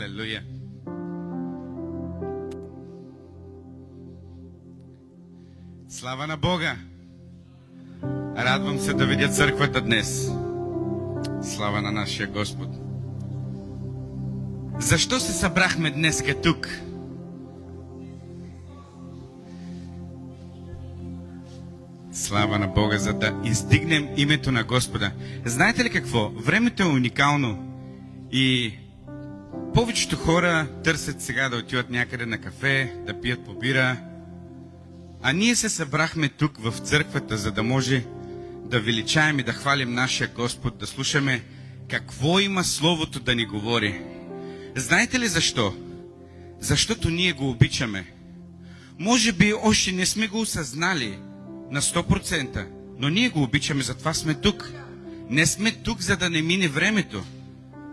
Алелуя! Слава на Бога! Радвам се да видя църквата днес. Слава на нашия Господ! Защо се събрахме днес тук? Слава на Бога, за да издигнем името на Господа. Знаете ли какво? Времето е уникално и повечето хора търсят сега да отиват някъде на кафе, да пият по бира. А ние се събрахме тук в църквата, за да може да величаем и да хвалим нашия Господ, да слушаме какво има Словото да ни говори. Знаете ли защо? Защото ние го обичаме. Може би още не сме го осъзнали на 100%, но ние го обичаме, затова сме тук. Не сме тук, за да не мине времето,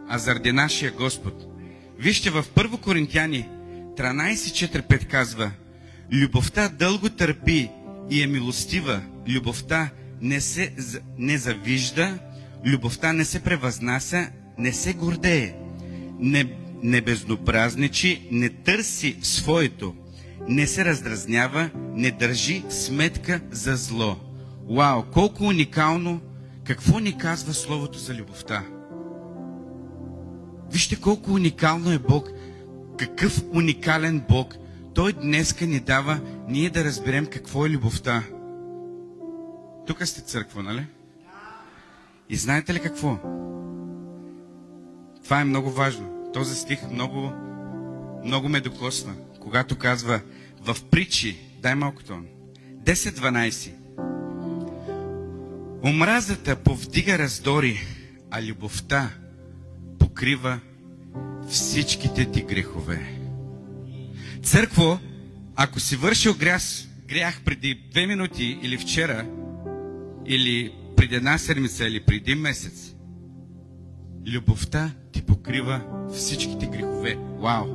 а заради нашия Господ. Вижте, в 1 Коринтияни 13:4-5 казва: любовта дълго търпи и е милостива, любовта не завижда, любовта не се превъзнася, не се гордее, не безобразничи, не търси своето, не се раздразнява, не държи сметка за зло. Вау, колко уникално! Какво ни казва Словото за любовта? Вижте колко уникално е Бог. Какъв уникален Бог. Той днеска ни дава ние да разберем какво е любовта. Тук сте църква, нали? И знаете ли какво? Това е много важно. Този стих много ме докосва. Когато казва в Притчи, дай малко тон, 10:12. Омразата повдига раздори, а любовта покрива всичките ти грехове. Църкво, ако си вършил грях преди 2 минути или вчера, или преди 1 седмица, или преди 1 месец, любовта ти покрива всичките грехове. Вау!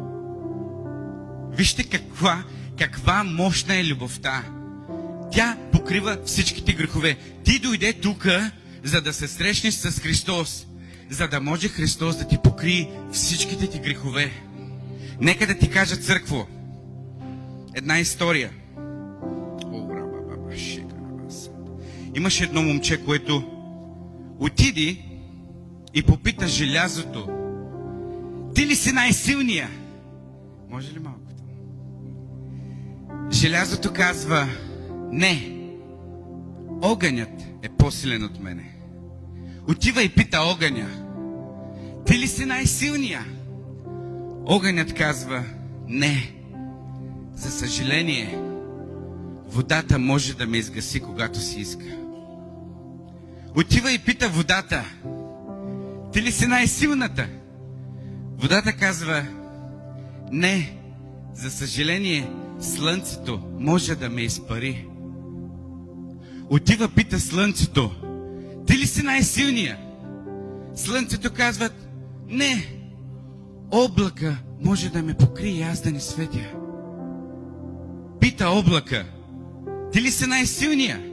Вижте каква мощна е любовта. Тя покрива всичките грехове. Ти дойде тук, за да се срещнеш с Христос, за да може Христос да ти покрие всичките ти грехове. Нека да ти кажа, църкво, една история. Имаше едно момче, което отиди и попита желязото: ти ли си най-силния? Може ли малко? Желязото казва: не, огънят е по-силен от мене. Отива и пита огъня: ти ли си най-силния? Огънят казва: не, за съжаление, водата може да ме изгаси, когато си иска. Отива и пита водата: ти ли си най-силната? Водата казва: не, за съжаление, слънцето може да ме изпари. Отива пита слънцето: ти ли си най-силния? Слънцето казва: не, облака може да ме покрие и аз да не светя. Пита облака: ти ли си най-силния?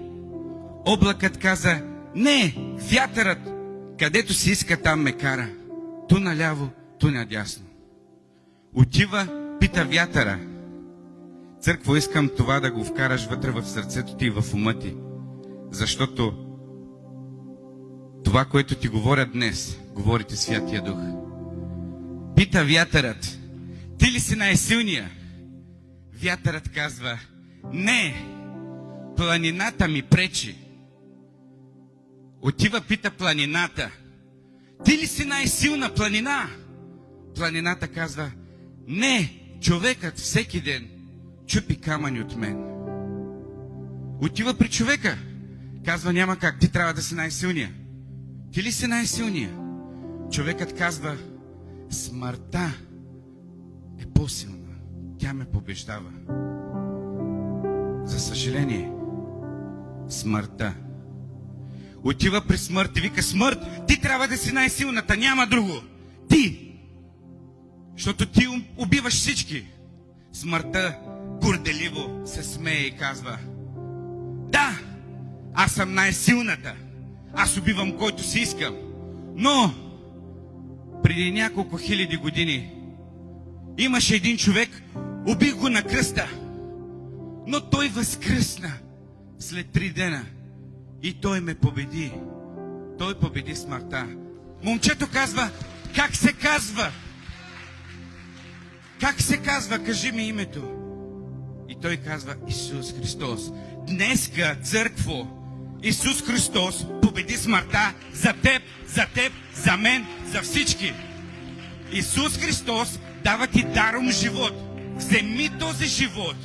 Облакът каза: не, вятърът, където си иска, там ме кара. Ту наляво, ту надясно. Отива, пита вятъра. Църкво, искам това да го вкараш вътре в сърцето ти и в ума ти. Защото това, което ти говоря днес, говорите Святия Дух. Пита вятърът: ти ли си най-силния? Вятърът казва: не, планината ми пречи. Отива пита планината: ти ли си най-силна планина? Планината казва: не, човекът всеки ден чупи камъни от мен. Отива при човека. Казва: няма как, ти трябва да си най-силния. Ти ли си най-силния? Човекът казва: смъртта е по-силна. Тя ме побеждава. За съжаление, смъртта. Отива при смърт и вика: смърт, ти трябва да си най-силната, няма друго. Ти! Защото ти убиваш всички. Смъртта горделиво се смее и казва: да, аз съм най-силната. Аз убивам който си искам. Но преди няколко хиляди години Имаше един човек, убих го на кръста, но той възкръсна след 3 дена и той ме победи. Той победи смъртта. Момчето казва, как се казва? Как се казва? Кажи ми името. И той казва, Исус Христос. Днеска, църкво, Исус Христос победи смъртта за теб, за мен, за всички. Исус Христос дава ти даром живот. Вземи този живот.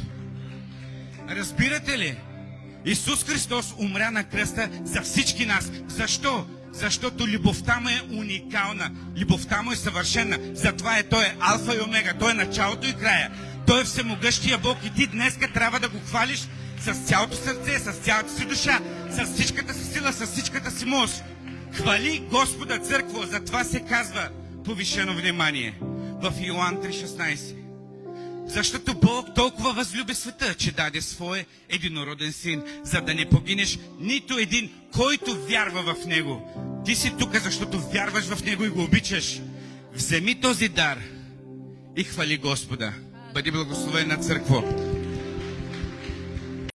Разбирате ли? Исус Христос умря на кръста за всички нас. Защо? Защото любовта му е уникална. Любовта му е съвършена. Затова Той е алфа и омега. Той е началото и края. Той е всемогъщия Бог и ти днеска трябва да го хвалиш с цялото сърце, с цялата си душа, с всичката си сила, с всичката си мощ. Хвали Господа, църкво. Затова се казва повишено внимание в Йоан 3,16. Защото Бог толкова възлюби света, че даде своя единороден син, за да не погинеш нито един, който вярва в Него. Ти си тук, защото вярваш в Него и го обичаш. Вземи този дар и хвали Господа. Бъди благословена, църкво.